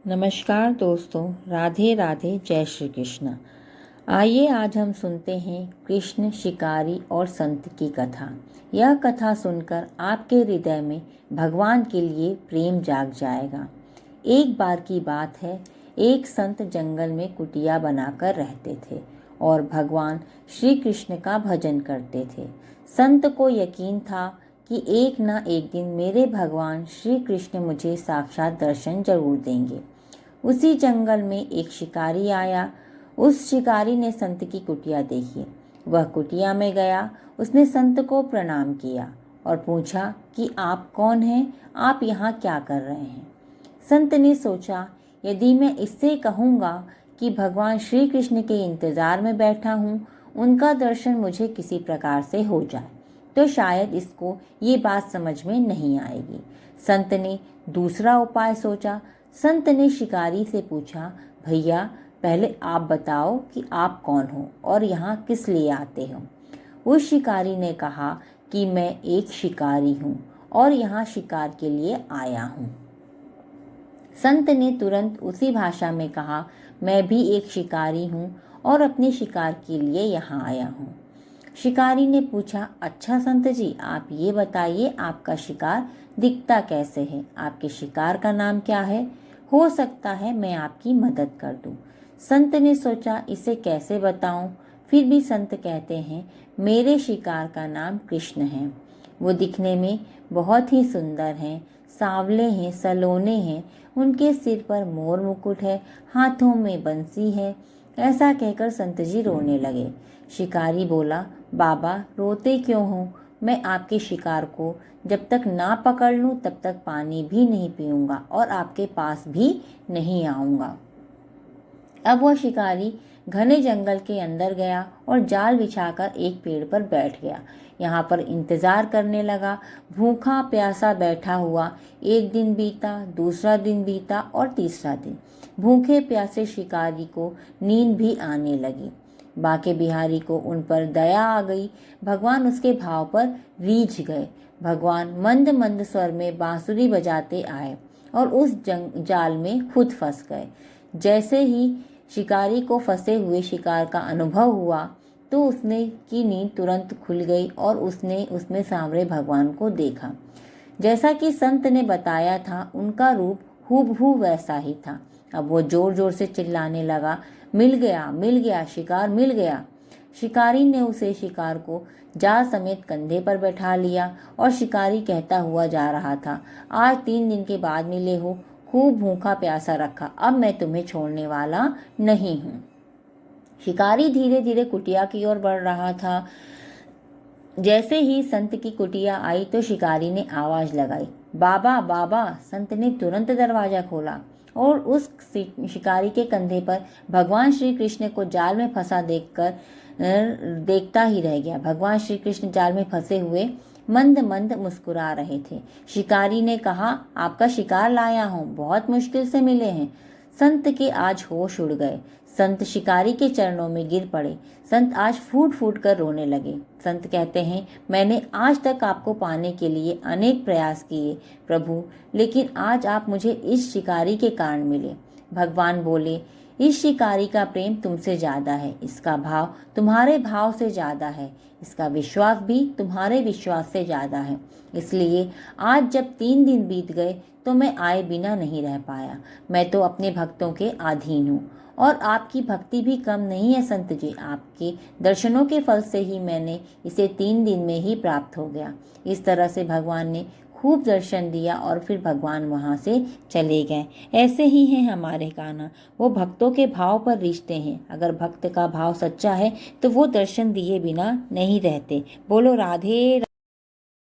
नमस्कार दोस्तों, राधे राधे, जय श्री कृष्ण। आइए आज हम सुनते हैं कृष्ण, शिकारी और संत की कथा। यह कथा सुनकर आपके हृदय में भगवान के लिए प्रेम जाग जाएगा। एक बार की बात है, एक संत जंगल में कुटिया बनाकर रहते थे और भगवान श्री कृष्ण का भजन करते थे। संत को यकीन था कि एक ना एक दिन मेरे भगवान श्री कृष्ण मुझे साक्षात दर्शन जरूर देंगे। उसी जंगल में एक शिकारी आया। उस शिकारी ने संत की कुटिया देखी। वह कुटिया में गया, उसने संत को प्रणाम किया और पूछा कि आप कौन हैं, आप यहाँ क्या कर रहे हैं। संत ने सोचा, यदि मैं इससे कहूँगा कि भगवान श्री कृष्ण के इंतजार में बैठा हूँ, उनका दर्शन मुझे किसी प्रकार से हो जाए तो शायद इसको ये बात समझ में नहीं आएगी। संत ने दूसरा उपाय सोचा। संत ने शिकारी से पूछा, भैया पहले आप बताओ कि आप कौन हो और यहाँ किस लिए आते हो। उस शिकारी ने कहा कि मैं एक शिकारी हूँ और यहाँ शिकार के लिए आया हूँ। संत ने तुरंत उसी भाषा में कहा, मैं भी एक शिकारी हूँ और अपने शिकार के लिए यहाँ आया हूँ। शिकारी ने पूछा, अच्छा संत जी, आप ये बताइए आपका शिकार दिखता कैसे है, आपके शिकार का नाम क्या है, हो सकता है मैं आपकी मदद कर दूं। संत ने सोचा, इसे कैसे बताऊं। फिर भी संत कहते हैं, मेरे शिकार का नाम कृष्ण है। वो दिखने में बहुत ही सुंदर हैं, सांवले हैं, सलोने हैं, उनके सिर पर मोर मुकुट है, हाथों में बंसी है। ऐसा कहकर संत जी रोने लगे। शिकारी बोला, बाबा रोते क्यों हो, मैं आपके शिकार को जब तक ना पकड़ लूं तब तक पानी भी नहीं पीऊंगा और आपके पास भी नहीं आऊंगा। अब वह शिकारी घने जंगल के अंदर गया और जाल बिछाकर एक पेड़ पर बैठ गया। यहाँ पर इंतजार करने लगा। भूखा प्यासा बैठा हुआ एक दिन बीता, दूसरा दिन बीता और तीसरा दिन। भूखे प्यासे शिकारी को नींद भी आने लगी। बाके बिहारी को उन पर दया आ गई। भगवान उसके भाव पर रीझ गए। भगवान मंद मंद स्वर में बांसुरी बजाते आए और उस जाल में खुद फंस गए। जैसे ही शिकारी को फंसे हुए शिकार का अनुभव हुआ तो उसने की नींद तुरंत खुल गई और उसने उसमें सांवरे भगवान को देखा। जैसा कि संत ने बताया था, उनका रूप हूबहू वैसा ही था। अब वो जोर जोर से चिल्लाने लगा, मिल गया, मिल गया, शिकार मिल गया। शिकारी ने उसे शिकार को जाल समेत कंधे पर बैठा लिया और शिकारी कहता हुआ जा रहा था, आज 3 दिन के बाद मिले हो, खूब भूखा प्यासा रखा, अब मैं तुम्हें छोड़ने वाला नहीं हूँ। शिकारी धीरे धीरे कुटिया की ओर बढ़ रहा था। जैसे ही संत की कुटिया आई तो शिकारी ने आवाज लगाई, बाबा बाबा। संत ने तुरंत दरवाजा खोला और उस शिकारी के कंधे पर भगवान श्री कृष्ण को जाल में फंसा देखकर देखता ही रह गया। भगवान श्री कृष्ण जाल में फंसे हुए मंद मंद मुस्कुरा रहे थे। शिकारी ने कहा, आपका शिकार लाया हूँ, बहुत मुश्किल से मिले हैं। संत के आज होश उड़ गए। संत शिकारी के चरणों में गिर पड़े। संत आज फूट फूट कर रोने लगे। संत कहते हैं, मैंने आज तक आपको पाने के लिए अनेक प्रयास किए प्रभु, लेकिन आज आप मुझे इस शिकारी के कारण मिले। भगवान बोले, इस शिकारी का प्रेम तुमसे ज्यादा है, इसका भाव तुम्हारे भाव से ज्यादा है, इसका विश्वास भी तुम्हारे विश्वास से ज्यादा है। इसलिए आज जब 3 दिन बीत गए तो मैं आए बिना नहीं रह पाया। मैं तो अपने भक्तों के अधीन हूँ और आपकी भक्ति भी कम नहीं है संत जी। आपके दर्शनों के फल से ही मैंने इसे 3 दिन में ही प्राप्त हो गया। इस तरह से भगवान ने खूब दर्शन दिया और फिर भगवान वहाँ से चले गए। ऐसे ही हैं हमारे कान्हा, वो भक्तों के भाव पर रिश्ते हैं। अगर भक्त का भाव सच्चा है तो वो दर्शन दिए बिना नहीं रहते। बोलो राधे।